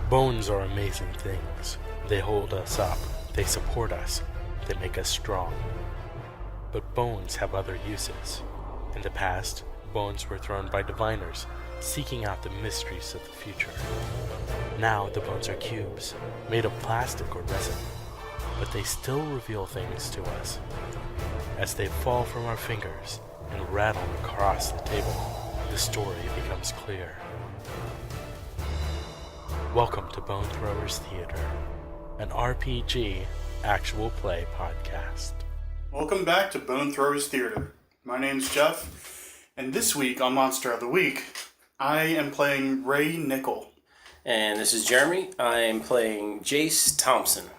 Bones are amazing things. They hold us up, they support us, they make us strong. But bones have other uses. In the past, bones were thrown by diviners, seeking out the mysteries of the future. Now the bones are cubes, made of plastic or resin, but they still reveal things to us. As they fall from our fingers and rattle across the table, the story becomes clear. Welcome to Bone Throwers Theater, an RPG actual play podcast. Welcome back to Bone Throwers Theater. My name's Jeff, and this week on Monster of the Week, I am playing Ray Nichol. And this is Jeremy. I am playing Jace Thompson.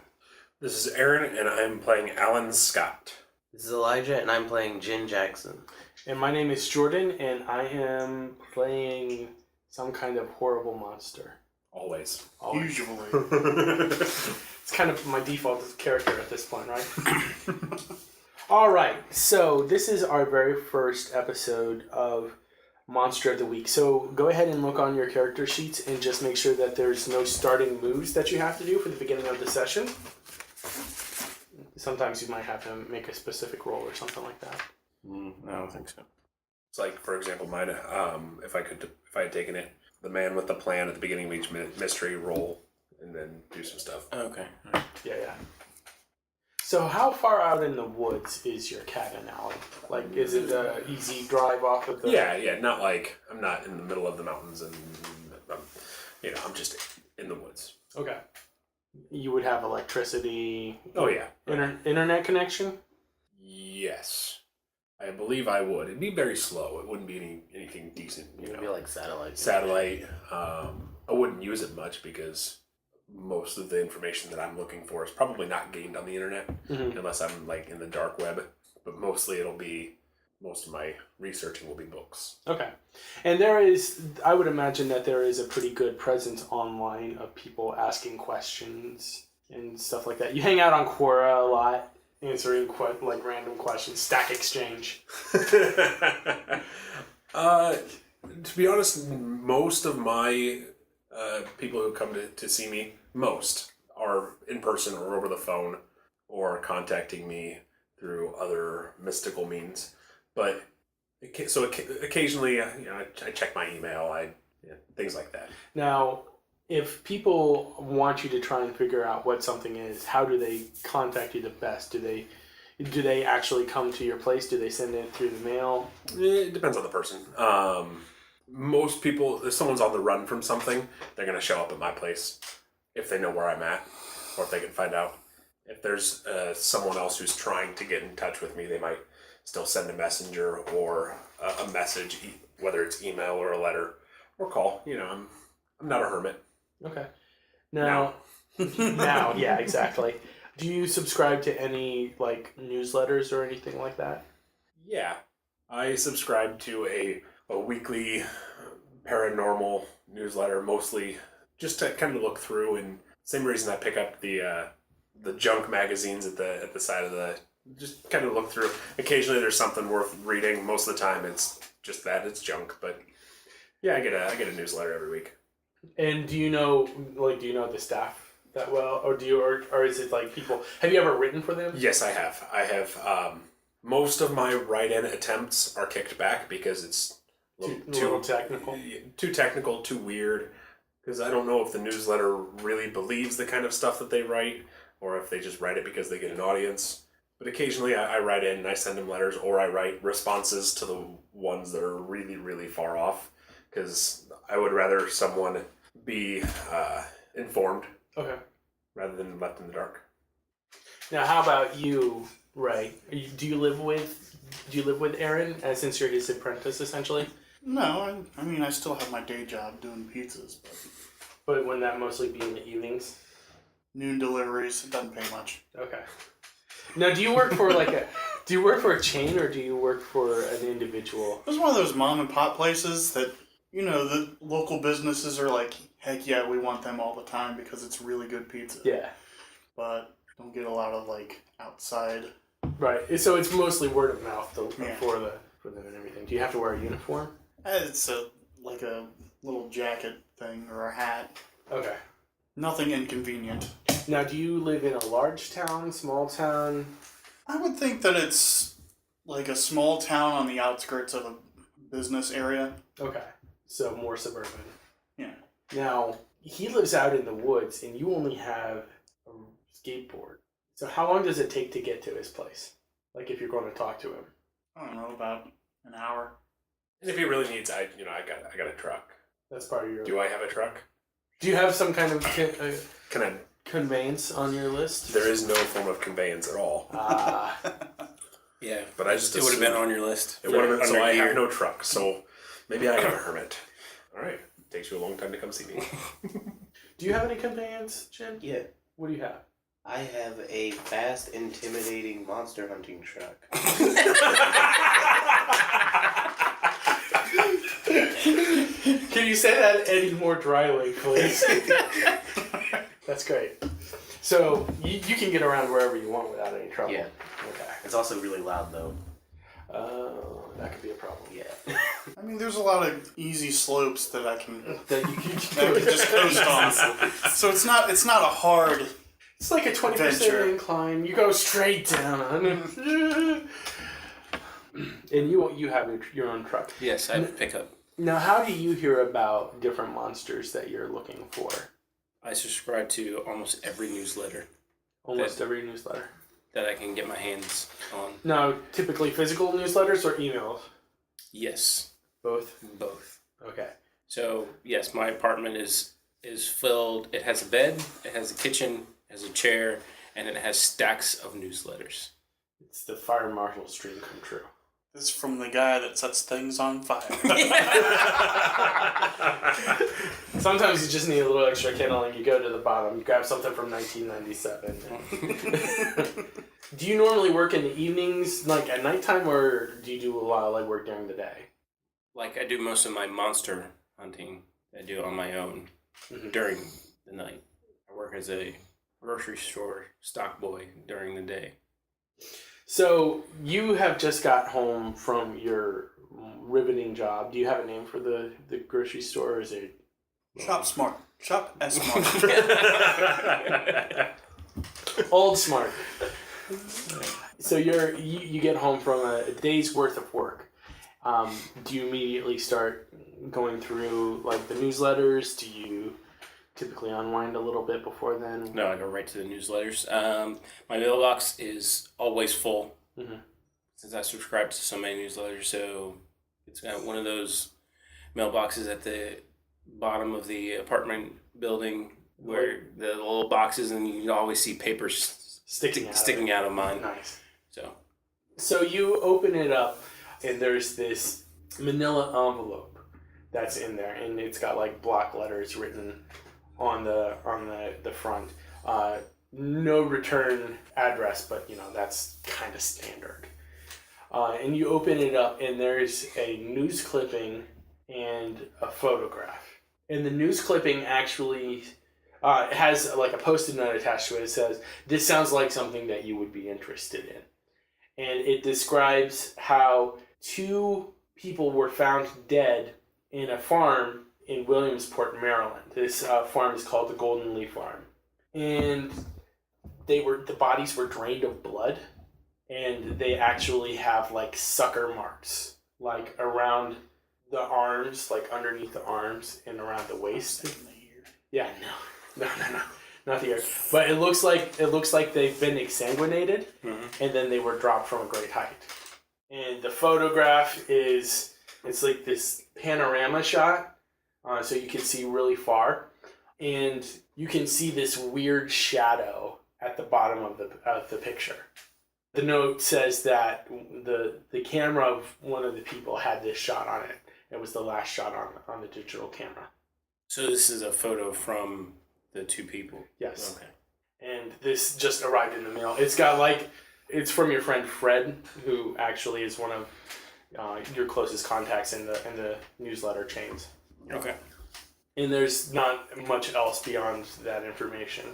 This is Aaron, and I'm playing Alan Scott. This is Elijah, and I'm playing Jinn Jackson. And my name is Jordan, and I am playing some kind of horrible monster. Always. Usually. It's kind of my default character at this point, right? All right, so this is our very first episode of Monster of the Week. So go ahead and look on your character sheets and just make sure that there's no starting moves that you have to do for the beginning of the session. Sometimes you might have to make a specific roll or something like that. I don't think so. It's like, for example, mine. If I had taken it, the man with the plan at the beginning of each mystery roll, and then do some stuff. Okay. Yeah. So how far out in the woods is your cabin, Alan? Like, is it an easy drive off of the... Yeah. Not like I'm not in the middle of the mountains, and I'm just in the woods. Okay. You would have electricity... Oh, yeah. Internet connection? Yes. I believe I would. It'd be very slow. It wouldn't be anything decent. It would be like satellite. Satellite. I wouldn't use it much because most of the information that I'm looking for is probably not gained on the internet unless I'm like in the dark web. But mostly most of my researching will be books. Okay. And I would imagine that there is a pretty good presence online of people asking questions and stuff like that. You hang out on Quora a lot, answering random questions, Stack Exchange. To be honest, most of my people who come to see me, most are in person or over the phone or contacting me through other mystical means. But so occasionally, I check my email, things like that. Now, if people want you to try and figure out what something is, how do they contact you the best? Do they actually come to your place? Do they send it through the mail? It depends on the person. Most people, if someone's on the run from something, they're going to show up at my place if they know where I'm at or if they can find out. If there's someone else who's trying to get in touch with me, they might still send a messenger or a message, whether it's email or a letter or call. I'm not a hermit. Okay. Now, yeah, exactly. Do you subscribe to any newsletters or anything like that? Yeah, I subscribe to a weekly paranormal newsletter, mostly just to kind of look through, and same reason I pick up the junk magazines at the side of just kind of look through. Occasionally there's something worth reading. Most of the time it's just that it's junk, but yeah, I get a newsletter every week. And do you know the staff that well, or is it like people? Have you ever written for them? Yes, I have. I have. Most of my write-in attempts are kicked back because it's too technical. Too technical, too weird. Because I don't know if the newsletter really believes the kind of stuff that they write, or if they just write it because they get an audience. But occasionally I write in and I send them letters, or I write responses to the ones that are really, really far off. Because I would rather someone be informed, okay, rather than left in the dark. Now, how about you, Ray? Do you live with Aaron, since you're his apprentice, essentially? No, I still have my day job doing pizzas, but wouldn't that mostly be in the evenings? Noon deliveries, it doesn't pay much. Okay. Now, do you work for a chain, or do you work for an individual? It's one of those mom and pop places that, the local businesses are like, heck yeah, we want them all the time because it's really good pizza. Yeah. But don't get a lot of outside. Right. So it's mostly word of mouth for them and everything. Do you have to wear a uniform? It's a little jacket thing or a hat. Okay. Nothing inconvenient. Now, do you live in a large town, small town? I would think that it's like a small town on the outskirts of a business area. Okay, so more suburban. Yeah. Now, he lives out in the woods, and you only have a skateboard. So how long does it take to get to his place? Like, if you're going to talk to him? I don't know, about an hour. And if he really needs, I got a truck. That's part of your... Do I have a truck? Do you have some kind of Can I? conveyance on your list? There is no form of conveyance at all. Yeah, But I just it would have assumed- been on your list. It would have been, so Under I gear. have no truck, so maybe I am a hermit. Alright, takes you a long time to come see me. Do you have any conveyance, Jim? Yeah. What do you have? I have a fast, intimidating monster hunting truck. Can you say that any more dryly, please? That's great. So, you can get around wherever you want without any trouble. Yeah. Okay. It's also really loud, though. That could be a problem. Yeah. I mean, there's a lot of easy slopes that I can That you can just coast on. So it's not a hard. It's like a 20% Adventure. incline. You go straight down. And you have your own truck. Yes, I have a pickup. Now, how do you hear about different monsters that you're looking for? I subscribe to almost every newsletter Almost every newsletter. that I can get my hands on. Now, typically physical newsletters or emails? Yes, Both? both. Okay. So yes, my apartment is filled. It has a bed, it has a kitchen, it has a chair, and it has stacks of newsletters. It's the fire marshal's dream come true. This is from the guy that sets things on fire. Sometimes you just need a little extra kindling. You go to the bottom, you grab something from 1997. Do you normally work in the evenings, like at nighttime, or do you do a lot of legwork during the day? Like I do most of my monster hunting. I do on my own during the night. I work as a grocery store stock boy during the day. So you have just got home from your riveting job. Do you have a name for the grocery store, or is it? Shop smart. Shop as smart. Old smart. So you get home from a day's worth of work. Do you immediately start going through like the newsletters? Do you typically unwind a little bit before then? No, I go right to the newsletters. My mailbox is always full since I subscribe to so many newsletters. So it's got one of those mailboxes at the bottom of the apartment building where the little boxes, and you can always see papers sticking out of mine. Nice. So you open it up, and there's this manila envelope that's in there, and it's got like block letters written on the front. No return address, but that's kind of standard. And you open it up, and there's a news clipping and a photograph. And the news clipping actually has like a post-it note attached to it. It says, "This sounds like something that you would be interested in." And it describes how 2 people were found dead in a farm in Williamsport, Maryland. This farm is called the Golden Leaf Farm. And the bodies were drained of blood, and they actually have like sucker marks, like around the arms, like underneath the arms and around the waist. Yeah, no, not the ear. But it looks like they've been exsanguinated, and then they were dropped from a great height. And the photograph it's like this panorama shot, so you can see really far, and you can see this weird shadow at the bottom of the picture. The note says that the camera of one of the people had this shot on it. It was the last shot on the digital camera. So this is a photo from the 2 people? Yes. Okay. And this just arrived in the mail. It's got it's from your friend Fred, who actually is one of your closest contacts in the newsletter chains. Okay. And there's not much else beyond that information.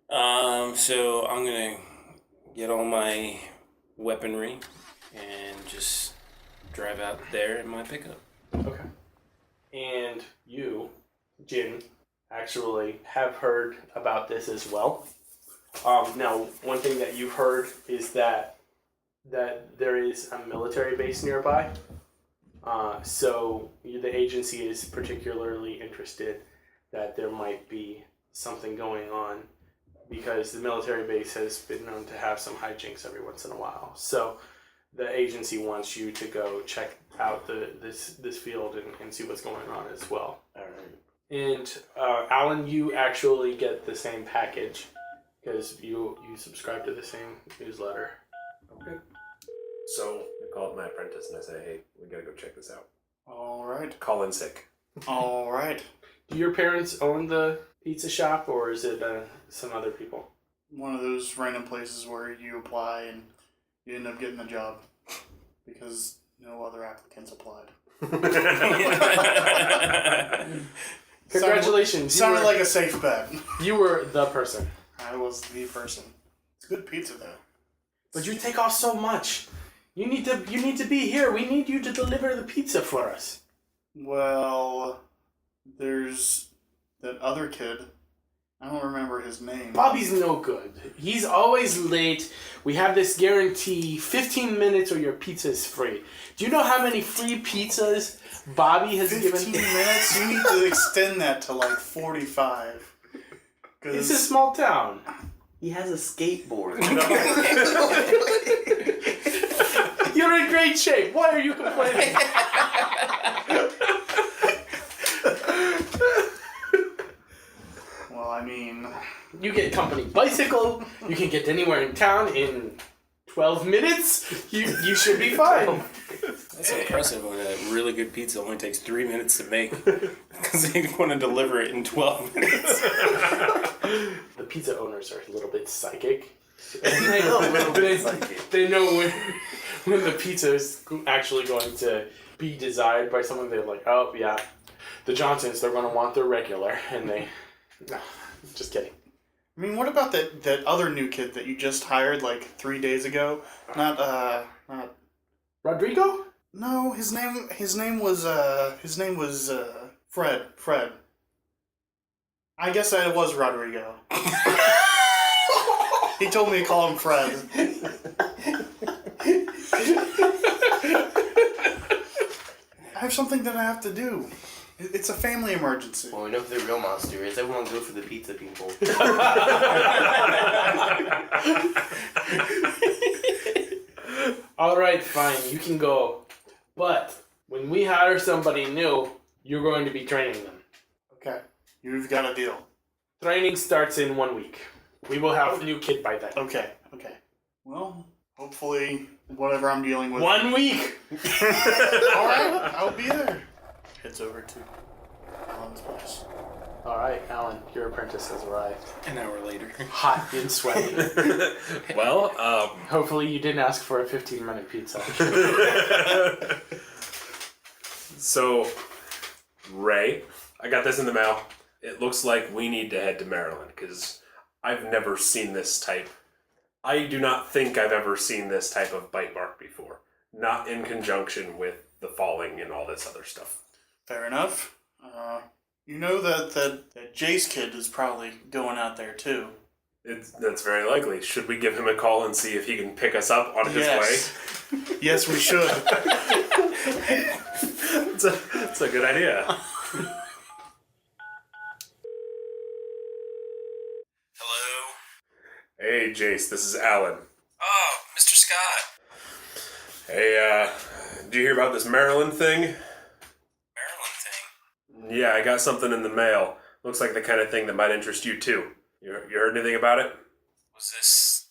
So I'm gonna get all my weaponry and just drive out there in my pickup. Okay. And you, Jinn, actually have heard about this as well. Now, one thing that you've heard is that there is a military base nearby. So the agency is particularly interested that there might be something going on because the military base has been known to have some hijinks every once in a while. So the agency wants you to go check out this field and see what's going on as well. All right. And Alan, you actually get the same package because you subscribe to the same newsletter. Okay. So I call up my apprentice and I say, hey, we gotta go check this out. All right. Call in sick. All right. Do your parents own the pizza shop, or is it some other people? One of those random places where you apply and you end up getting the job because no other applicants applied. Congratulations. Sounded like a safe bet. You were the person. I was the person. It's good pizza though. But you take off so much. You need to be here. We need you to deliver the pizza for us. Well, there's that other kid. I don't remember his name. Bobby's no good. He's always late. We have this guarantee, 15 minutes or your pizza is free. Do you know how many free pizzas Bobby has 15 given? minutes? You need to extend that to like 45. It's a small town. He has a skateboard. You're in great shape. Why are you complaining? Well, I mean... You get company bicycle. You can get anywhere in town in 12 minutes. You should be fine. That's impressive when a really good pizza only takes 3 minutes to make. Because they want to deliver it in 12 minutes. The pizza owners are a little bit psychic. They know when the pizza is actually going to be desired by someone. They're like, oh, yeah, the Johnsons, they're going to want their regular. And they... No, just kidding. I mean, what about that other new kid that you just hired like 3 days ago? Not Rodrigo? No, his name was Fred. I guess that it was Rodrigo. He told me to call him Fred. I have something that I have to do. It's a family emergency. Well, we know who the real monster is. Everyone go for the pizza people. All right, fine, you can go. But when we hire somebody new, you're going to be training them. Okay, you've got a deal. Training starts in 1 week. We will have a new kid by then. Okay. Well, hopefully, whatever I'm dealing with. 1 week! All right, I'll be there. Heads over to Alan's place. All right, Alan, your apprentice has arrived. An hour later. Hot and sweaty. Well, Hopefully you didn't ask for a 15-minute pizza. So, Ray, I got this in the mail. It looks like we need to head to Maryland, because I've never seen this type. I do not think I've ever seen this type of bite mark before. Not in conjunction with the falling and all this other stuff. Fair enough. You know that Jace kid is probably going out there too. That's very likely. Should we give him a call and see if he can pick us up on his way? Yes, we should. That's a good idea. Hello? Hey, Jace, this is Alan. Oh, Mr. Scott. Hey, did you hear about this Maryland thing? Maryland thing? Yeah, I got something in the mail. Looks like the kind of thing that might interest you too. You heard anything about it? Was this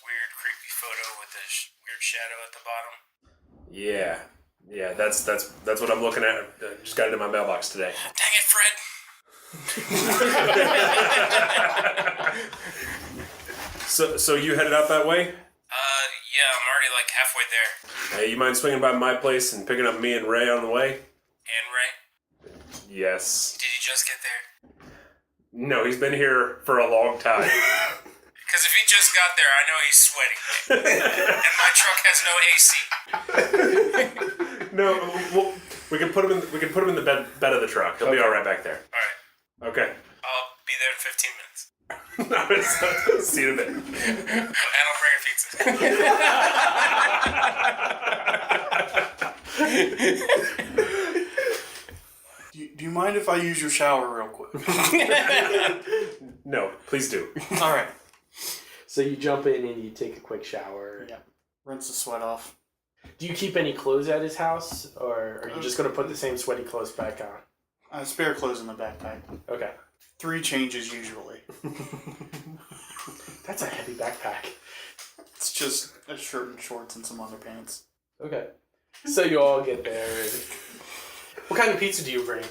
weird, creepy photo with the weird shadow at the bottom? Yeah, that's what I'm looking at. Just got it in my mailbox today. Dang it, Fred! So you headed out that way? Yeah, I'm already like halfway there. Hey, you mind swinging by my place and picking up me and Ray on the way? And Ray? Yes. Did he just get there? No, he's been here for a long time. Because if he just got there, I know he's sweating. And my truck has no AC. No, we can put him in the bed of the truck. He'll be all right back there. Alright. Okay. I'll be there in 15 minutes. See you in a bit. And I'll bring a pizza. Do you mind if I use your shower real quick? No, please do. All right. So you jump in and you take a quick shower. Yeah. Rinse the sweat off. Do you keep any clothes at his house, or are you just going to put the same sweaty clothes back on? Spare clothes in the backpack. Okay. 3 changes usually. That's a heavy backpack. It's just a shirt and shorts and some underpants. Okay. So you all get there. And what kind of pizza do you bring?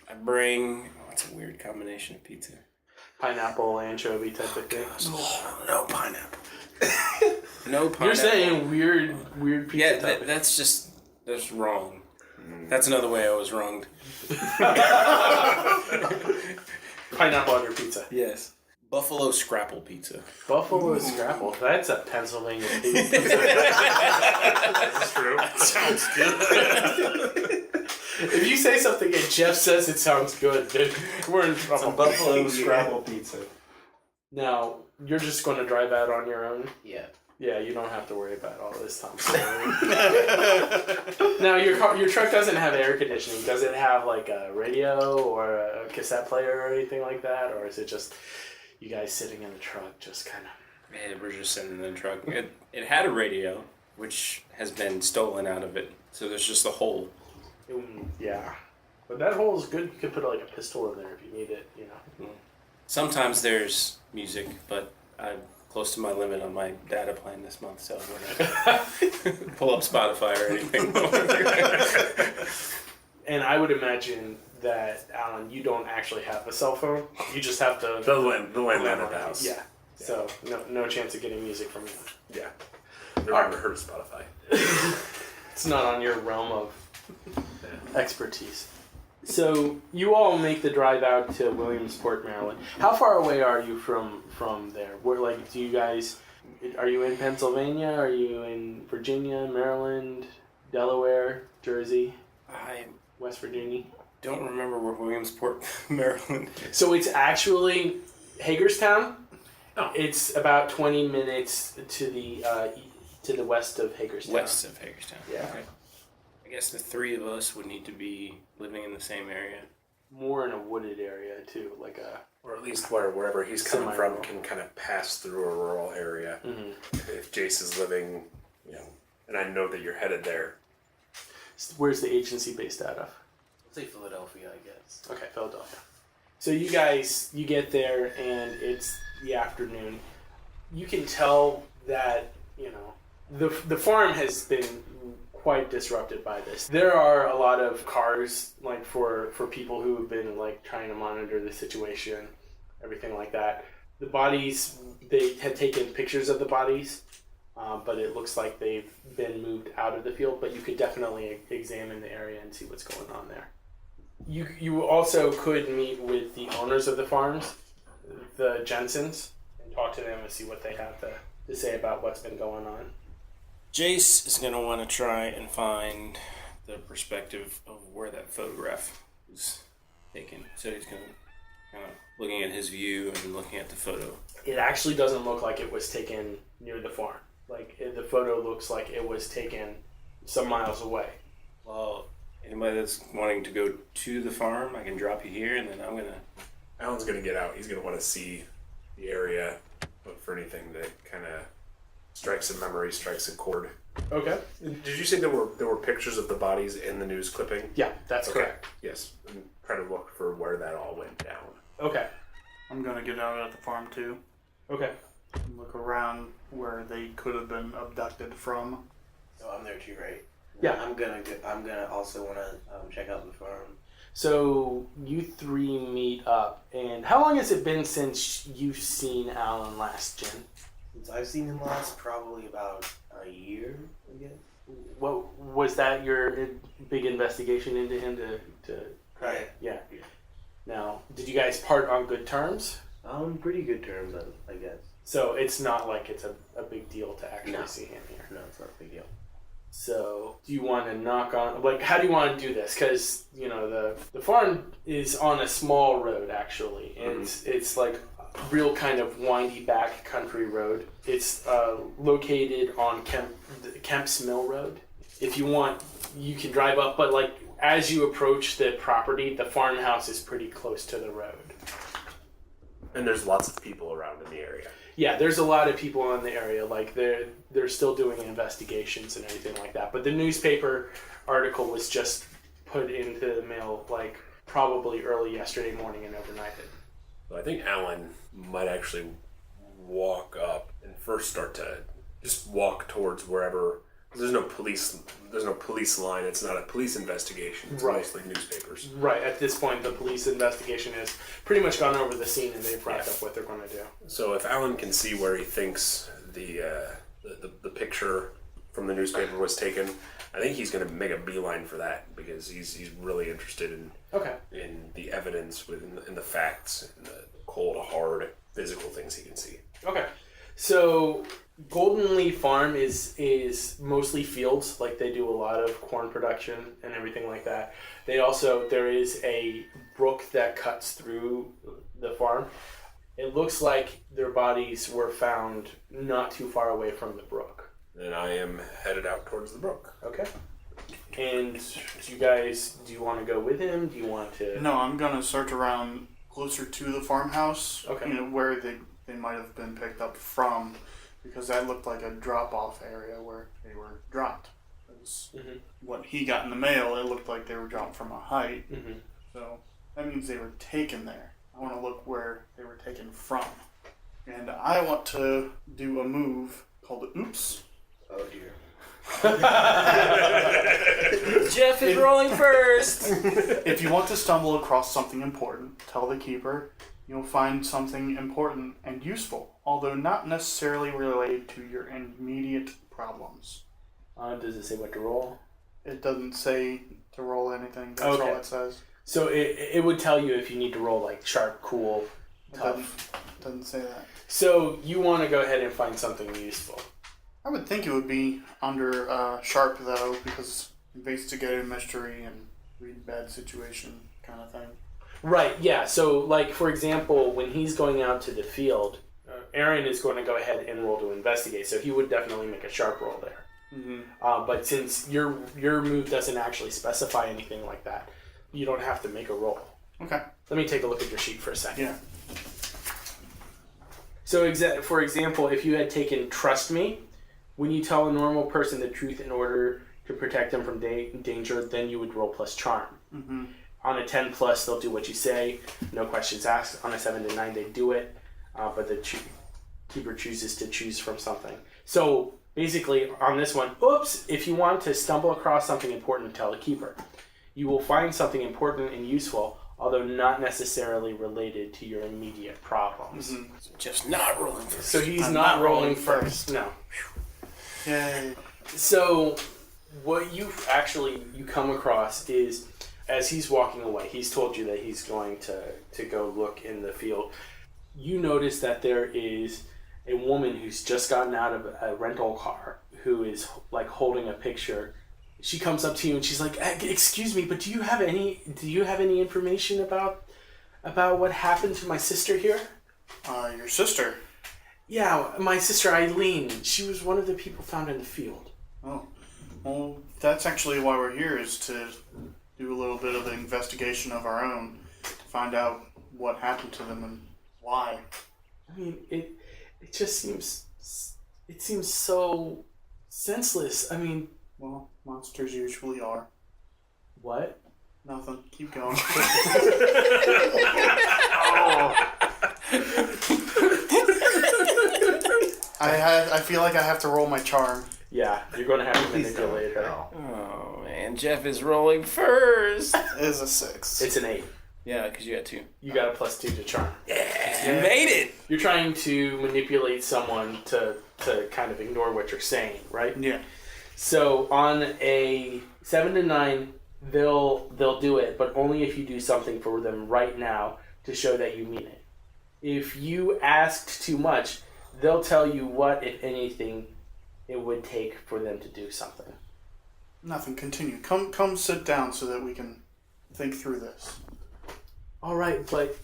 I bring... What's a weird combination of pizza? Pineapple, anchovy type of thing. No pineapple. No pineapple. You're saying weird pizza Yeah, type of that's wrong. That's another way I was wronged. pineapple on your pizza. Yes. Buffalo scrapple pizza. Buffalo scrapple. That's a Pennsylvania pizza. That's true. Sounds good. If you say something and Jeff says it sounds good, dude, we're in trouble. Buffalo scrapple pizza. Now, you're just going to drive out on your own? Yeah. Yeah, you don't have to worry about all this, Thompson. Now, your truck doesn't have air conditioning. Does it have like a radio or a cassette player or anything like that? Or is it just you guys sitting in the truck just kind of... Yeah, we're just sitting in the truck. It had a radio, which has been stolen out of it. So there's just a hole. Yeah. But that hole is good. You could put like a pistol in there if you need it, you know. Sometimes there's music, but I'm close to my limit on my data plan this month, so we're not pull up Spotify or anything. And I would imagine that, Alan, you don't actually have a cell phone. You just have the landline at the house. Yeah. So no chance of getting music from you. Yeah. I've never heard of Spotify. It's not on your realm of expertise. So you all make the drive out to Williamsport, Maryland. How far away are you from there? Where, like, are you in Pennsylvania? Are you in Virginia, Maryland, Delaware, Jersey, I West Virginia? don't remember where Williamsport, Maryland is. So it's actually Hagerstown. Oh. It's about 20 minutes to the west of Hagerstown. West of Hagerstown. Yeah. Okay. I guess the 3 of us would need to be living in the same area. More in a wooded area too, like a... Or at least wherever he's coming from Semi-rural. can kind of pass through a rural area. Mm-hmm. If Jace is living, and I know that you're headed there. Where's the agency based out of? Let's say Philadelphia, I guess. Okay, Philadelphia. So you get there and it's the afternoon. You can tell that, the farm has been quite disrupted by this. There are a lot of cars, like, for people who have been, like, trying to monitor the situation, everything like that. The bodies, they had taken pictures of the bodies, but it looks like they've been moved out of the field, but you could definitely examine the area and see what's going on there. You also could meet with the owners of the farms, the Jensens, and talk to them and see what they have to say about what's been going on. Jace is going to want to try and find the perspective of where that photograph was taken. So he's going to kind of looking at his view and looking at the photo. It actually doesn't look like it was taken near the farm. Like, the photo looks like it was taken some miles away. Well, anybody that's wanting to go to the farm, I can drop you here, and then I'm going to... Alan's going to get out. He's going to want to see the area, look for anything that kind of strikes a memory, strikes a chord. Okay. Did you say there were pictures of the bodies in the news clipping? Yeah, that's Okay. correct. Yes. And try to look for where that all went down. Okay. I'm gonna get out at the farm too. Okay. Look around where they could have been abducted from. So I'm there too, right? Yeah. I'm gonna also want to check out the farm. So you 3 meet up, and how long has it been since you've seen Alan last, Jinn? Since I've seen him last, probably about a year, I guess. What was that? Your big investigation into him to Right. Yeah. Now, did you guys part on good terms? Pretty good terms, I guess. So it's not like it's a big deal to actually No. see him here. No, it's not a big deal. So, do you want to knock on, like, how do you want to do this? Because, you know, the farm is on a small road, actually. And it's like a real kind of windy back country road. It's located on Kemp's Mill Road. If you want, you can drive up, but, like, as you approach the property, the farmhouse is pretty close to the road. And there's lots of people around in the area. Yeah, there's a lot of people in the area. Like they're still doing investigations and everything like that. But the newspaper article was just put into the mail like probably early yesterday morning and overnighted. So I think Alan might actually walk up and first start to just walk towards wherever. There's no police line. It's not a police investigation. It's mostly newspapers. Right. At this point, the police investigation has pretty much gone over the scene, and they've wrapped up what they're going to do. So if Alan can see where he thinks the picture from the newspaper was taken, I think he's going to make a beeline for that because he's really interested in the evidence, in the facts, in the cold, hard, physical things he can see. Okay. So Golden Leaf Farm is mostly fields, like they do a lot of corn production and everything like that. There is a brook that cuts through the farm. It looks like their bodies were found not too far away from the brook. And I am headed out towards the brook. Okay. And do you want to go with him? Do you want to? No, I'm gonna search around closer to the farmhouse. Okay. You know, where they might have been picked up from, because that looked like a drop-off area where they were dropped. What he got in the mail, it looked like they were dropped from a height. So that means they were taken there. I want to look where they were taken from. And I want to do a move called Oops. Oh dear. Jeff is rolling first. If you want to stumble across something important, tell the keeper. You'll find something important and useful, although not necessarily related to your immediate problems. Does it say what to roll? It doesn't say to roll anything. That's all it says. So it would tell you if you need to roll like sharp, cool, tough. Doesn't say that. So you want to go ahead and find something useful. I would think it would be under sharp, though, because investigate a mystery and read bad situation kind of thing. Right, yeah. So, like, for example, when he's going out to the field, Aaron is going to go ahead and roll to investigate, so he would definitely make a sharp roll there. But since your move doesn't actually specify anything like that, you don't have to make a roll. Okay. Let me take a look at your sheet for a second. Yeah. So, for example, if you had taken Trust Me, when you tell a normal person the truth in order to protect them from danger, then you would roll plus charm. On a 10 plus, they'll do what you say, no questions asked. On a 7 to 9, they do it, but the keeper chooses to choose from something. So basically, on this one, if you want to stumble across something important, tell the keeper. You will find something important and useful, although not necessarily related to your immediate problems. So Jeff's not rolling first. So he's I'm not not rolling rolling first. No. Yay. So what you come across is, as he's walking away, he's told you that he's going to go look in the field. You notice that there is a woman who's just gotten out of a rental car who is like holding a picture. She comes up to you and she's like, "Excuse me, but do you have any information about what happened to my sister here?" Your sister? Yeah, my sister Eileen. She was one of the people found in the field. Oh. Well, that's actually why we're here, is to do a little bit of the investigation of our own, to find out what happened to them and why. I mean, it just seems so senseless. I mean, Well, monsters usually are. what? Nothing. Keep going. I feel like I have to roll my charm. Yeah, you're going to have to manipulate her. Oh man, Jeff is rolling first. It is a 6. It's an 8. Yeah, because you got 2. You got a +2 to charm. You made it. You're trying to manipulate someone to kind of ignore what you're saying, right? Yeah. So on a 7 to 9, they'll do it, but only if you do something for them right now to show that you mean it. If you asked too much, they'll tell you what, if anything, it would take for them to do something. Nothing. Continue. Come sit down so that we can think through this. All right, but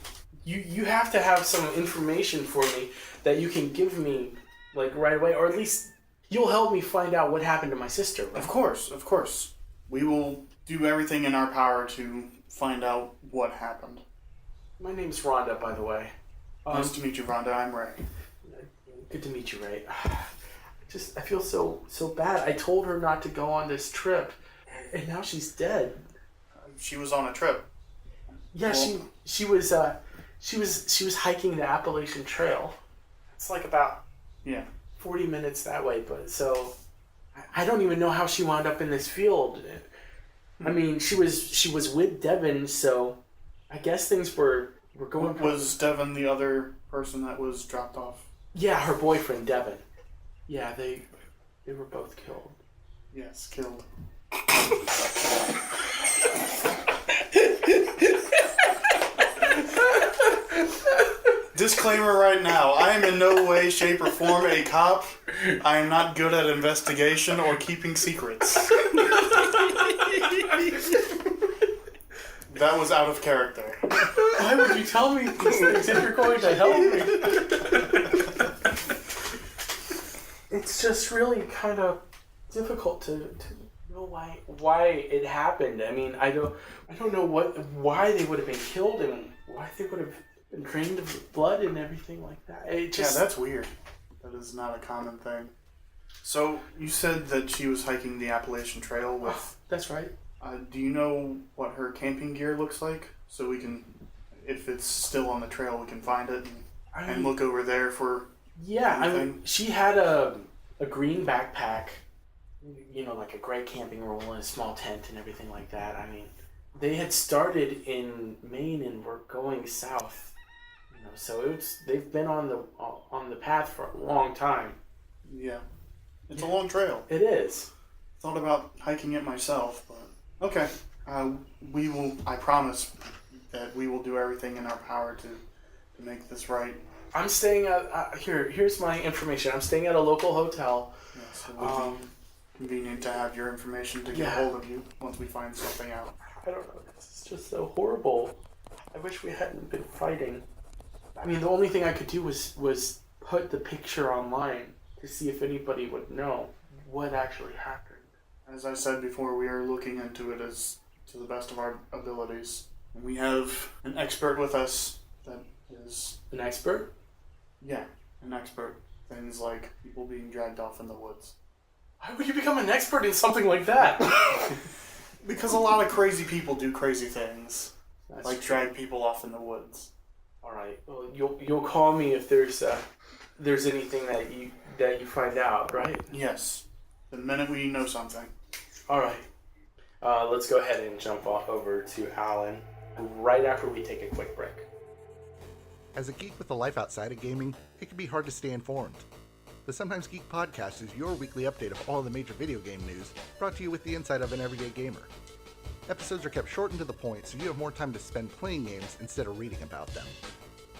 you have to have some information for me that you can give me, like, right away, or at least you'll help me find out what happened to my sister, right? Of course. We will do everything in our power to find out what happened. My name's Rhonda, by the way. Nice to meet you, Rhonda. I'm Ray. Good to meet you, Ray. I feel so bad. I told her not to go on this trip, and now she's dead. She was on a trip. Yeah, Well, she was hiking the Appalachian Trail. It's like about 40 minutes that way, but so I don't even know how she wound up in this field. I mean, she was with Devin, so I guess things were going. Was Devin the other person that was dropped off? Yeah, her boyfriend Devin. Yeah, they were both killed. Yes, killed. Disclaimer right now, I am in no way, shape, or form a cop. I am not good at investigation or keeping secrets. That was out of character. Why would you tell me these things if you're going to help me? It's just really kind of difficult to know why it happened. I mean, I don't know why they would have been killed and why they would have been drained of blood and everything like that. Yeah, that's weird. That is not a common thing. So, you said that she was hiking the Appalachian Trail with... That's right. Do you know what her camping gear looks like? So we can, if it's still on the trail, we can find it and look over there for... Yeah, anything. I mean, she had a green backpack, like a gray camping roll and a small tent and everything like that. I mean, they had started in Maine and were going south. So they've been on the path for a long time. Yeah. It's a long trail. It is. Thought about hiking it myself, but okay. I promise that we will do everything in our power to make this right. I'm staying at here's my information. I'm staying at a local hotel. Yes, it would be convenient to have your information to get hold of you once we find something out. I don't know. This is just so horrible. I wish we hadn't been fighting. I mean, the only thing I could do was put the picture online to see if anybody would know what actually happened. As I said before, we are looking into it as to the best of our abilities. We have an expert with us that is... An expert? Yeah, an expert. Things like people being dragged off in the woods. Why would you become an expert in something like that? Because a lot of crazy people do crazy things. That's like true. drag people off in the woods. All right. Well, you'll call me if there's anything that you find out, right? Yes. The minute we know something. All right. Let's go ahead and jump off over to Alan right after we take a quick break. As a geek with a life outside of gaming, it can be hard to stay informed. The Sometimes Geek podcast is your weekly update of all the major video game news, brought to you with the insight of an everyday gamer. Episodes are kept short and to the point, so you have more time to spend playing games instead of reading about them.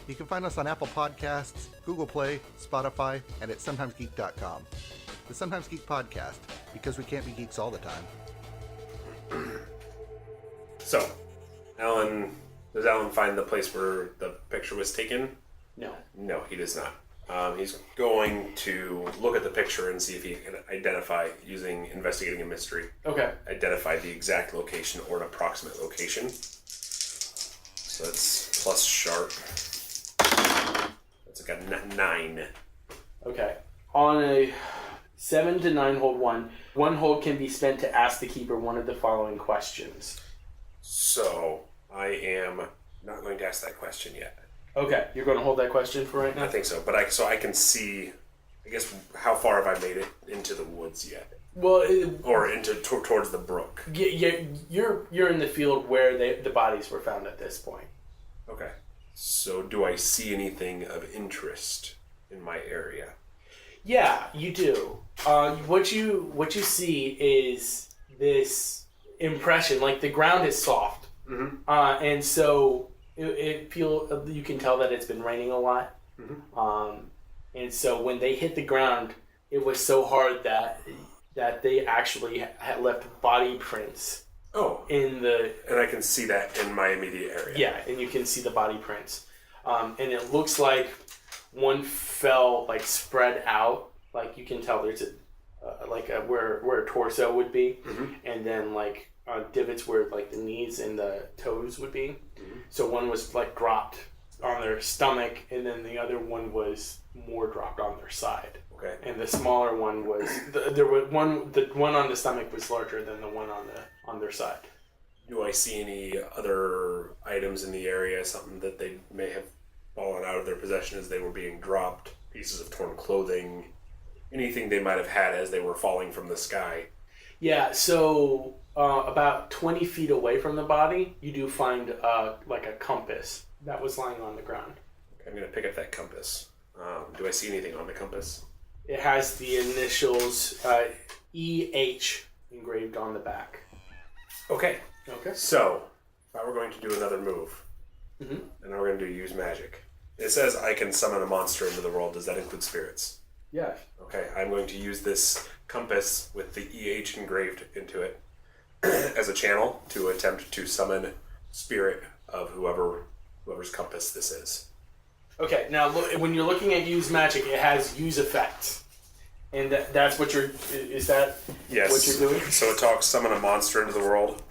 You can find us on Apple Podcasts, Google Play, Spotify, and at sometimesgeek.com. The Sometimes Geek podcast, because we can't be geeks all the time. So, does Alan find the place where the picture was taken? No. No, he does not. He's going to look at the picture and see if he can identify, using investigating a mystery, identify the exact location or an approximate location. So that's plus sharp. That's like a 9. Okay. On a 7 to 9 hold one hold can be spent to ask the keeper one of the following questions. So, I am not going to ask that question yet. Okay, you're going to hold that question for right now? I think so, but I can see, I guess, how far have I made it into the woods yet? Well, or into towards the brook. You're in the field where the bodies were found at this point. Okay. So do I see anything of interest in my area? Yeah, you do. What you see is this impression, like the ground is soft, and so you can tell that it's been raining a lot, and so when they hit the ground, it was so hard that that they actually had left body prints Oh, in the... and I can see that in my immediate area. Yeah, and you can see the body prints. And it looks like one fell, like, spread out. Like, you can tell there's where a torso would be. Mm-hmm. And then, like, divots where, like, the knees and the toes would be. Mm-hmm. So one was, like, dropped on their stomach, and then the other one was more dropped on their side. Okay. And the smaller one was the one on the stomach was larger than the one on their side. Do I see any other items in the area, something that they may have fallen out of their possession as they were being dropped? Pieces of torn clothing, anything they might have had as they were falling from the sky? Yeah, so about 20 feet away from the body, you do find like a compass that was lying on the ground. Okay, I'm going to pick up that compass. Do I see anything on the compass? It has the initials EH engraved on the back. Okay. Okay. So, if I were going to do another move, Mm-hmm. and we're going to use magic, it says I can summon a monster into the world. Does that include spirits? Yeah. Okay, I'm going to use this compass with the EH engraved into it as a channel to attempt to summon spirit of whoever's compass this is. Okay, now look, when you're looking at use magic, it has use effects. And that's what you're... Is that Yes. what you're doing? So it talks summon a monster into the world.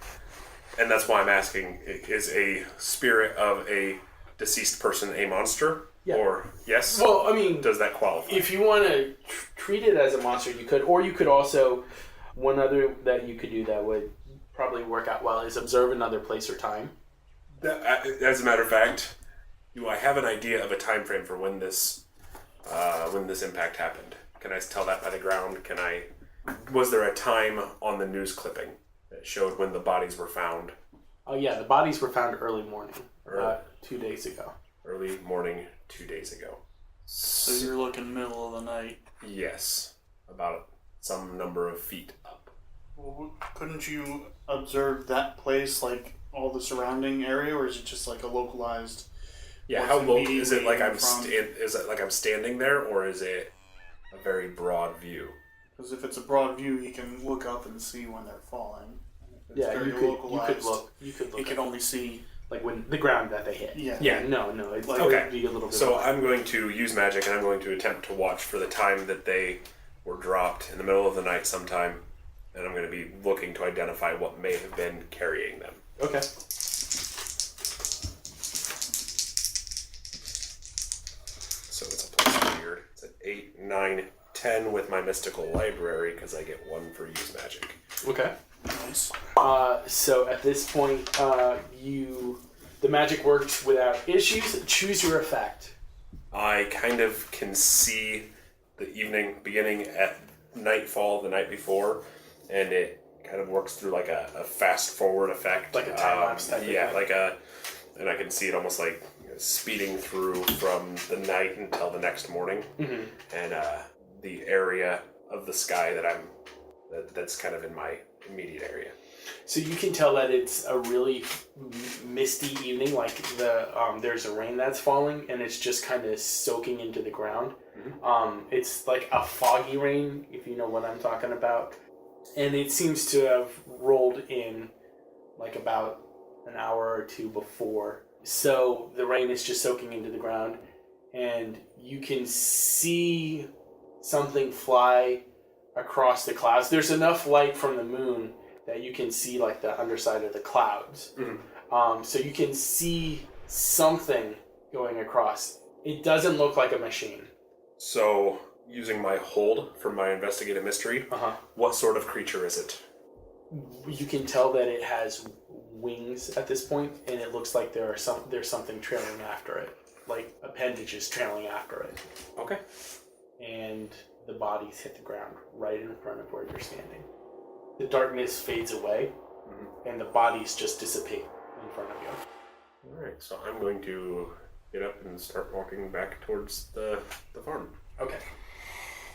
And that's why I'm asking, is a spirit of a deceased person a monster? Yeah. Or, yes? Well, I mean... Does that qualify? If you want to treat it as a monster, you could. Or you could also... One other that you could do that would probably work out well is observe another place or time. As a matter of fact, do I have an idea of a time frame for when this impact happened? Can I tell that by the ground? Was there a time on the news clipping that showed when the bodies were found? Oh yeah, the bodies were found early morning, 2 days ago. Early morning, 2 days ago. So you're looking middle of the night. Yes, about some number of feet up. Well, couldn't you observe that place, like all the surrounding area, or is it just like a localized? Yeah, What's how low is it? immediately Like I'm from- is it like I'm standing there, or is it a very broad view? Because if it's a broad view, you can look up and see when they're falling. If it's Yeah, very you could look. You could look. You can only see. like when the ground that they hit. Yeah. Yeah. No. It Okay. would be a little bit. So more. I'm going to use magic, and I'm going to attempt to watch for the time that they were dropped in the middle of the night sometime, and I'm going to be looking to identify what may have been carrying them. Okay. So it's a plus weird. It's an 8, 9, 10 with my mystical library because I get 1 for use magic. Okay. Nice. So at this point, the magic works without issues. Choose your effect. I kind of can see the evening beginning at nightfall the night before, and it kind of works through like a fast forward effect. Like a time-lapse type of Yeah, thing. and I can see it almost like speeding through from the night until the next morning, Mm-hmm. and the area of the sky that's kind of in my immediate area. So you can tell that it's a really misty evening. Like there's a rain that's falling, and it's just kind of soaking into the ground. Mm-hmm. It's like a foggy rain, if you know what I'm talking about. And it seems to have rolled in like about an hour or two before. So the rain is just soaking into the ground, and you can see something fly across the clouds. There's enough light from the moon that you can see like the underside of the clouds. Mm-hmm. So you can see something going across. It doesn't look like a machine. So, using my hold for my investigative mystery, what sort of creature is it? You can tell that it has wings at this point, and it looks like there's something trailing after it, like appendages trailing after it. Okay. And the bodies hit the ground right in front of where you're standing. The darkness fades away, and the bodies just dissipate in front of you. Alright, so I'm going to get up and start walking back towards the farm. Okay.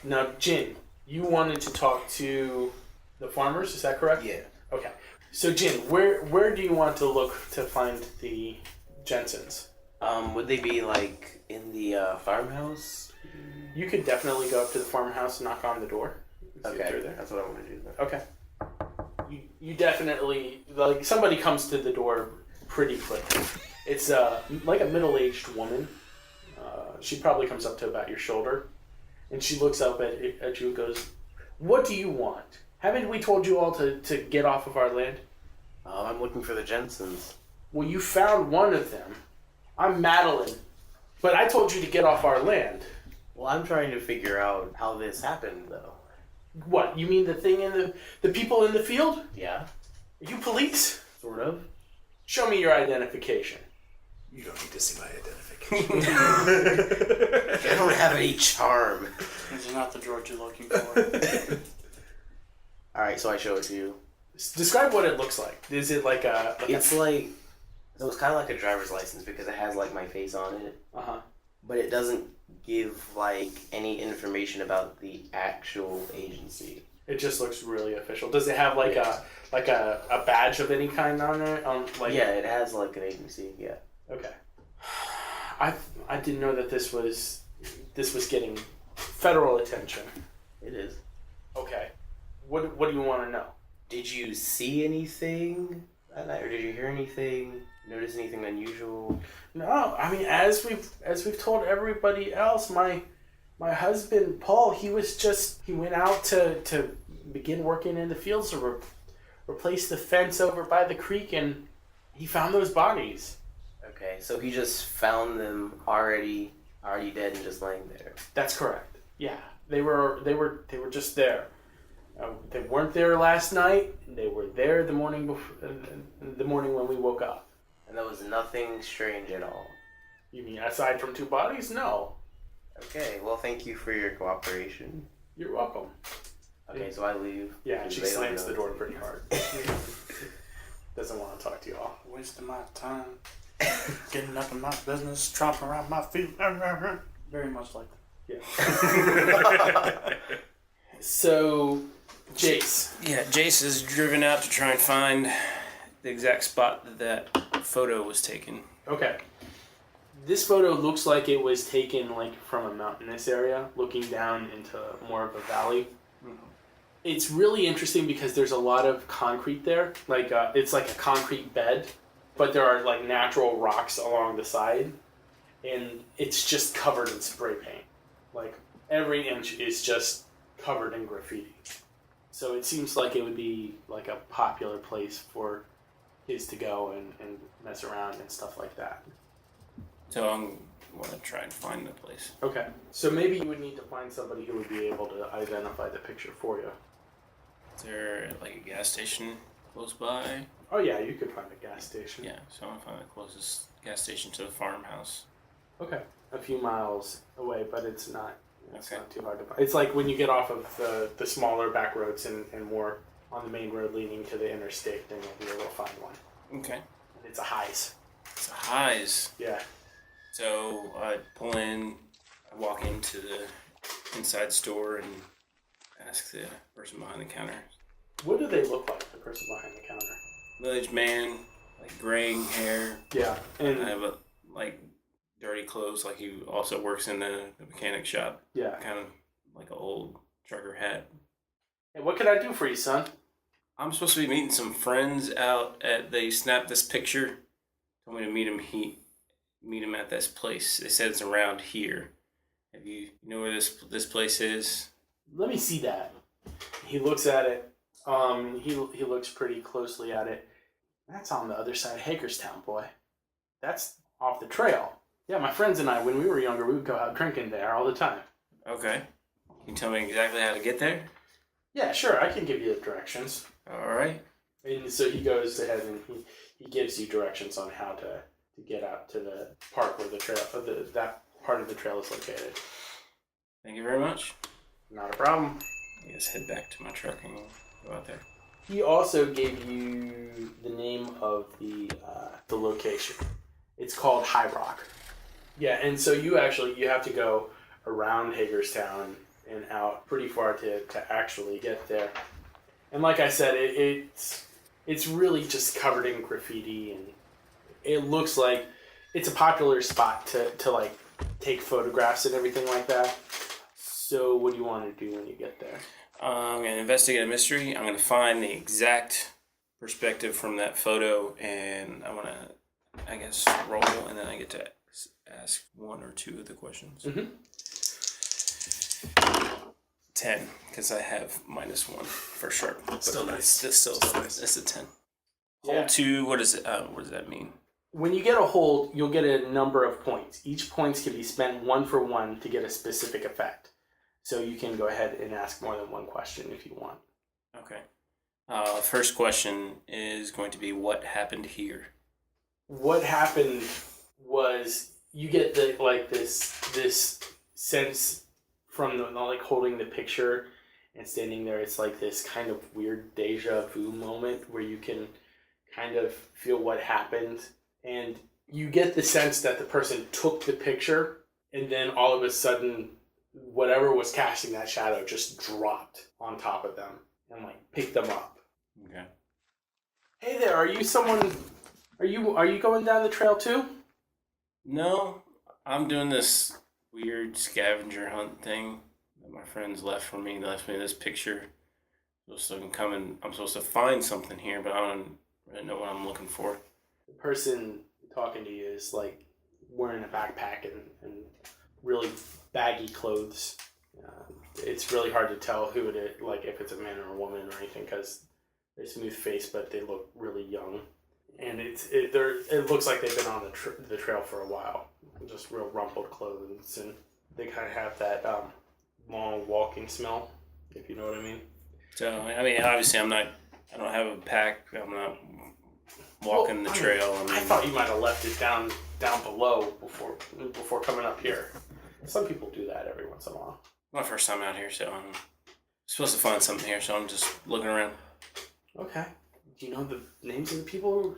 Now, Jinn, you wanted to talk to the farmers, is that correct? Yeah. Okay. So, Jinn, where do you want to look to find the Jensens? Would they be in the farmhouse? You could definitely go up to the farmhouse and knock on the door. Okay, that's what I want to do then. Okay. You definitely, like, somebody comes to the door pretty quickly. It's like a middle-aged woman. She probably comes up to about your shoulder, and she looks up at you and goes, "What do you want? Haven't we told you all to get off of our land?" I'm looking for the Jensens. Well, you found one of them. I'm Madeline, but I told you to get off our land. Well, I'm trying to figure out how this happened, though. What, you mean the thing in the people in the field? Yeah, Are you police? sort of. Show me your identification. You don't need to see my identification. I don't have any charm. This is not the George you're looking for. Alright, so I show it to you. Describe what it looks like. Is it like a... It's like... So it's kind of like a driver's license because it has, like, my face on it. Uh-huh. But it doesn't give, like, any information about the actual agency. It just looks really official. Does it have like a badge of any kind on it? Yeah, it has, like, an agency, yeah. Okay. I didn't know that this was getting federal attention. It is. Okay. What do you want to know? Did you see anything that night, or did you hear anything? Notice anything unusual? No, I mean, as we've told everybody else, my husband Paul, he went out to begin working in the fields to replace the fence over by the creek, and he found those bodies. Okay, so he just found them already dead and just laying there. That's correct. Yeah, they were just there. They weren't there last night. They were there the morning before, the morning when we woke up. And there was nothing strange at all. You mean aside from two bodies? No. Okay, well, thank you for your cooperation. You're welcome. Okay, so I leave. Yeah, and she They don't slams know the door it's pretty hard. Doesn't want to talk to you all. Wasting my time. Getting up in my business, tromping around my feet. Very much like that. Yeah. So, Jace. Yeah, Jace is driven out to try and find the exact spot that photo was taken. Okay. This photo looks like it was taken like from a mountainous area, looking down into more of a valley. Mm-hmm. It's really interesting because there's a lot of concrete there. Like it's like a concrete bed, but there are like natural rocks along the side, and it's just covered in spray paint. Like every inch is just covered in graffiti. So it seems like it would be like a popular place for kids to go and mess around and stuff like that. So I want to try and find the place. Okay. So maybe you would need to find somebody who would be able to identify the picture for you. Is there like a gas station close by? Oh yeah, you could find a gas station. Yeah, so I want to find the closest gas station to the farmhouse. Okay. A few miles away, but it's not Okay. not too hard to find. It's like when you get off of the smaller back roads and more on the main road leading to the interstate, then you'll be able to find one. Okay. And it's a Heis. It's a Highs. Yeah. So I pull in, I walk into the inside store and ask the person behind the counter. What do they look like, the person behind the counter? Middle-aged man, like graying hair. Yeah. And I have a like dirty clothes, like he also works in the mechanic shop. yeah. Kind of like an old trucker hat. Hey, what can I do for you, son? I'm supposed to be meeting some friends out at. They snapped this picture. Told me to meet him. Meet him at this place. They said it's around here. Have you know where this place is? Let me see that. He looks at it. He looks pretty closely at it. That's on the other side of Hagerstown, boy. That's off the trail. Yeah, my friends and I, when we were younger, we would go out drinking there all the time. Okay. Can you tell me exactly how to get there? Yeah, sure. I can give you directions. All right. And so he goes ahead and he gives you directions on how to get out to the park where the trail, that part of the trail is located. Thank you very much. Not a problem. I guess head back to my truck and go out there. He also gave you the name of the location. It's called High Rock. Yeah, and so you have to go around Hagerstown and out pretty far to actually get there. And like I said, it's really just covered in graffiti, and it looks like it's a popular spot to like take photographs and everything like that. So what do you want to do when you get there? I'm going to investigate a mystery. I'm going to find the exact perspective from that photo, and I want to, I guess, roll, and then I get to ask one or two of the questions. 10, because I have -1 for sharp. Still nice. That's still nice. That's a 10. Hold 2, what is it? What does that mean? When you get a hold, you'll get a number of points. Each points can be spent 1 for 1 to get a specific effect. So you can go ahead and ask more than one question if you want. Okay. First question is going to be, what happened here? What happened was you get this sense from the like holding the picture and standing there. It's like this kind of weird deja vu moment where you can kind of feel what happened, and you get the sense that the person took the picture, and then all of a sudden whatever was casting that shadow just dropped on top of them and like picked them up. Okay. Hey there, are you someone? Are you going down the trail too? No, I'm doing this weird scavenger hunt thing that my friends left for me. They left me this picture. I'm supposed to find something here, but I don't really know what I'm looking for. The person talking to you is like wearing a backpack and really baggy clothes. It's really hard to tell who it is, like if it's a man or a woman or anything, because they're smooth faced, but they look really young, and it looks like they've been on the trail for a while. Just real rumpled clothes, and they kind of have that long walking smell, if you know what I mean. So I mean, obviously, I don't have a pack. I'm not walking the trail. I thought you might have left it down below before coming up here. Some people do that every once in a while. My first time out here, so I'm supposed to find something here, so I'm just looking around. Okay. Do you know the names of the people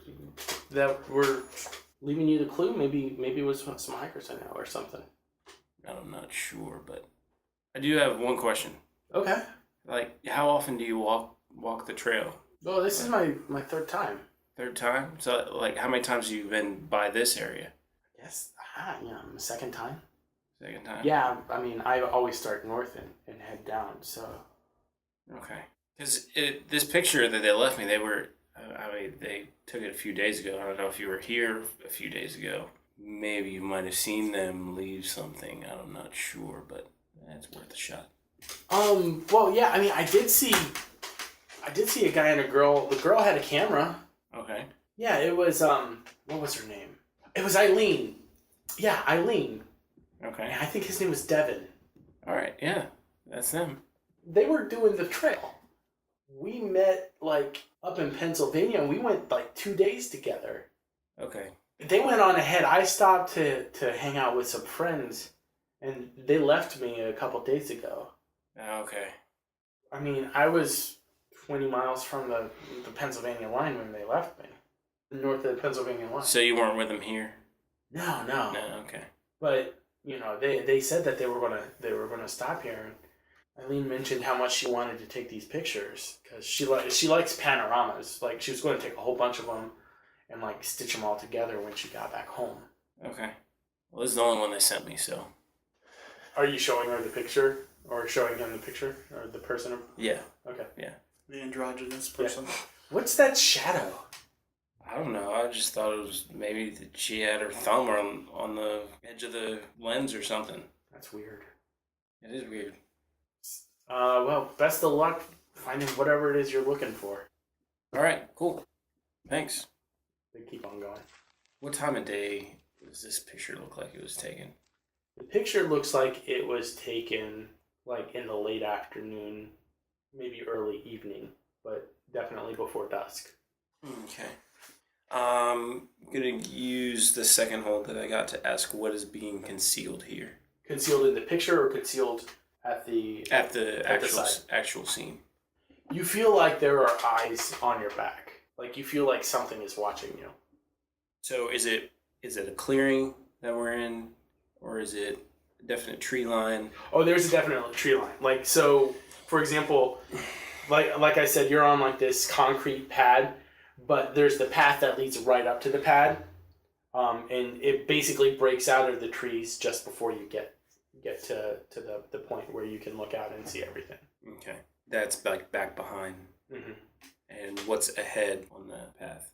that were leaving you the clue? Maybe it was some hikers I know or something. I'm not sure, but I do have one question. Okay. Like, how often do you walk the trail? Well, this is my third time. Third time? So, like, how many times have you been by this area? I guess, second time. Second time? Yeah, I mean, I always start north and head down, so. Okay. Because this picture that they left me, they took it a few days ago. I don't know if you were here a few days ago. Maybe you might have seen them leave something. I'm not sure, but it's worth a shot. Well, yeah, I mean, I did see a guy and a girl. The girl had a camera. Okay. Yeah, it was, what was her name? It was Eileen. Yeah, Eileen. Okay. I think his name was Devin. All right, yeah, that's them. They were doing the trail. We met, like, up in Pennsylvania, and we went, like, 2 days together. Okay. They went on ahead. I stopped to hang out with some friends, and they left me a couple days ago. Okay. I mean, I was 20 miles from the Pennsylvania line when they left me. North of the Pennsylvania line. So you weren't with them here? No. No, okay. But, they said that they were gonna stop here. And Eileen mentioned how much she wanted to take these pictures because she likes panoramas. Like, she was going to take a whole bunch of them and, like, stitch them all together when she got back home. Okay. Well, this is the only one they sent me, so. Are you showing her the picture? Or showing him the picture? Or the person? Yeah. Okay. Yeah. The androgynous person. Yeah. What's that shadow? I don't know. I just thought it was maybe that she had her thumb on the edge of the lens or something. That's weird. It is weird. Well, best of luck finding whatever it is you're looking for. All right, cool. Thanks. They keep on going. What time of day does this picture look like it was taken? The picture looks like it was taken, like, in the late afternoon, maybe early evening, but definitely before dusk. Okay. I'm going to use the second hold that I got to ask what is being concealed here. Concealed in the picture or concealed at the actual scene? You feel like there are eyes on your back. Like, you feel like something is watching you. So is it a clearing that we're in, or is it a definite tree line? Oh, there's a definite tree line. Like, so, for example, like I said, you're on, like, this concrete pad, but there's the path that leads right up to the pad, and it basically breaks out of the trees just before you get to the point where you can look out and see everything. Okay. That's like back behind. Mm-hmm. And what's ahead on the path?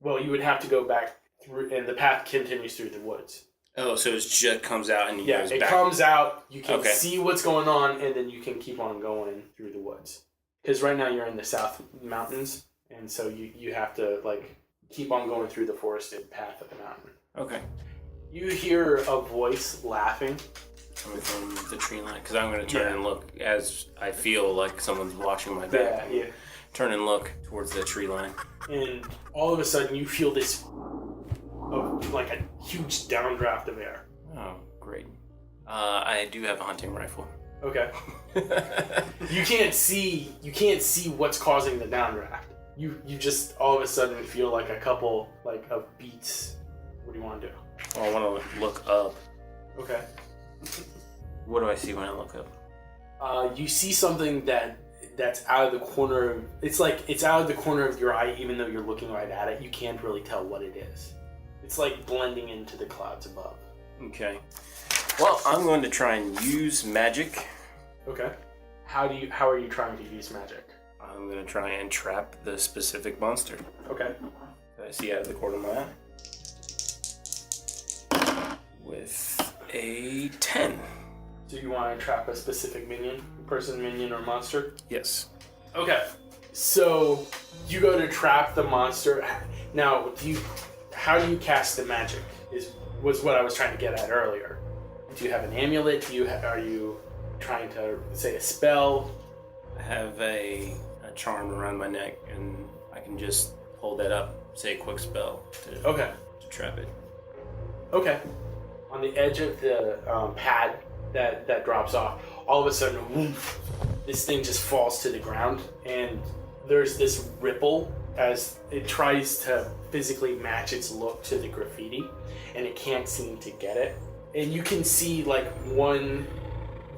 Well, you would have to go back through, and the path continues through the woods. Oh, so it just comes out and goes it back. comes out. You can Okay. see what's going on, and then you can keep on going through the woods. Because right now you're in the South Mountains, and so you have to like keep on going through the forested path of the mountain. Okay. You hear a voice laughing. Coming from the tree line, because I'm going to turn and look as I feel like someone's watching my back. Yeah. Turn and look towards the tree line. And all of a sudden you feel this, like a huge downdraft of air. Oh, great. I do have a hunting rifle. Okay. You can't see what's causing the downdraft. You just all of a sudden feel like a couple of beats. What do you want to do? Well, I want to look up. Okay. What do I see when I look up? You see something that's out of the corner of, it's out of the corner of your eye, even though you're looking right at it. You can't really tell what it is. It's like blending into the clouds above. Okay. Well, I'm going to try and use magic. Okay. How are you trying to use magic? I'm going to try and trap the specific monster Okay. that I see out of the corner of my eye. With a 10. So you want to trap a specific person, minion, or monster? Yes. Okay. So you go to trap the monster. Now, how do you cast the magic? Was what I was trying to get at earlier. Do you have an amulet? Are you trying to say a spell? I have a charm around my neck, and I can just hold that up, say a quick spell to trap it. Okay. On the edge of the pad that drops off, all of a sudden, woof, this thing just falls to the ground, and there's this ripple as it tries to physically match its look to the graffiti, and it can't seem to get it. And you can see like one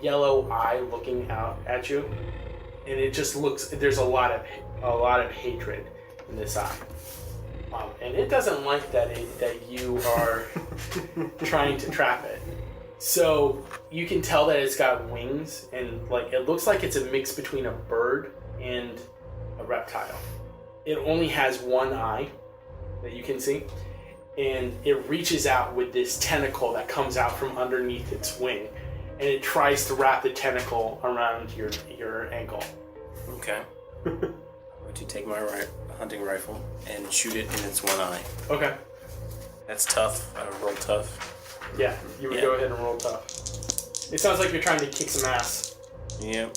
yellow eye looking out at you, and it just looks. There's a lot of hatred in this eye, and it doesn't like that you are trying to trap it. So you can tell that it's got wings, and like it looks like it's a mix between a bird and a reptile. It only has one eye that you can see, and it reaches out with this tentacle that comes out from underneath its wing, and it tries to wrap the tentacle around your ankle. Okay. I'm going to take my hunting rifle and shoot it in its one eye. Okay. That's tough. I roll tough. Yeah, you would go ahead and roll tough. It sounds like you're trying to kick some ass. Yep.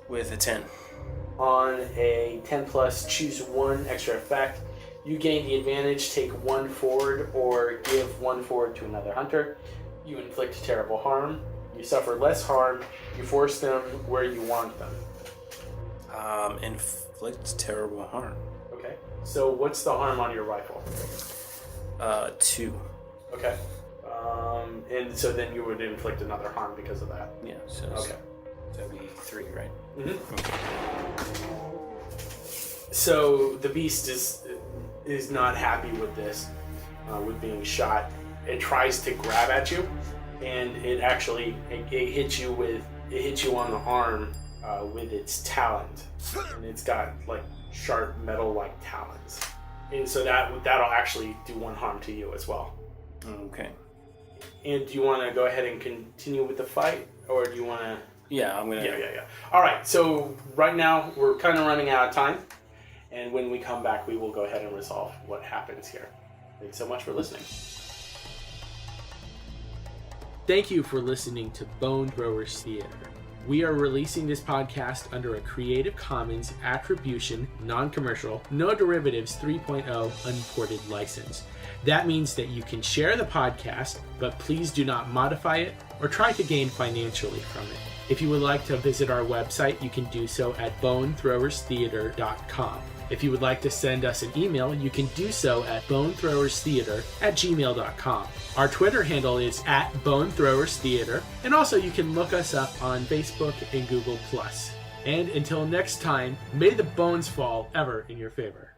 With a 10. On a 10 plus, choose one extra effect. You gain the advantage, take one forward, or give one forward to another hunter. You inflict terrible harm. You suffer less harm. You force them where you want them. Inflict terrible harm. Okay. So what's the harm on your rifle? 2. Okay. And so then you would inflict another harm because of that. Yeah. So Okay. That'd be 3, right? Mm-hmm. So the beast is not happy with this, with being shot. It tries to grab at you, and it actually it hits you on the arm with its talons, and it's got like sharp metal-like talons, and so that'll actually do 1 harm to you as well. Okay. And do you want to go ahead and continue with the fight, or do you want to? Yeah, I'm gonna. Yeah. All right. So right now we're kind of running out of time, and when we come back, we will go ahead and resolve what happens here. Thanks so much for listening. Thank you for listening to Bone Throwers Theater. We are releasing this podcast under a Creative Commons Attribution, Non-Commercial, No Derivatives 3.0 Unported license. That means that you can share the podcast, but please do not modify it or try to gain financially from it. If you would like to visit our website, you can do so at bonethrowerstheater.com. If you would like to send us an email, you can do so at bonethrowerstheater@gmail.com. Our Twitter handle is @bonethrowerstheater, and also you can look us up on Facebook and Google+. And until next time, may the bones fall ever in your favor.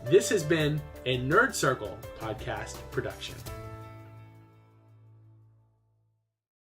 This has been a Nerd Circle podcast production.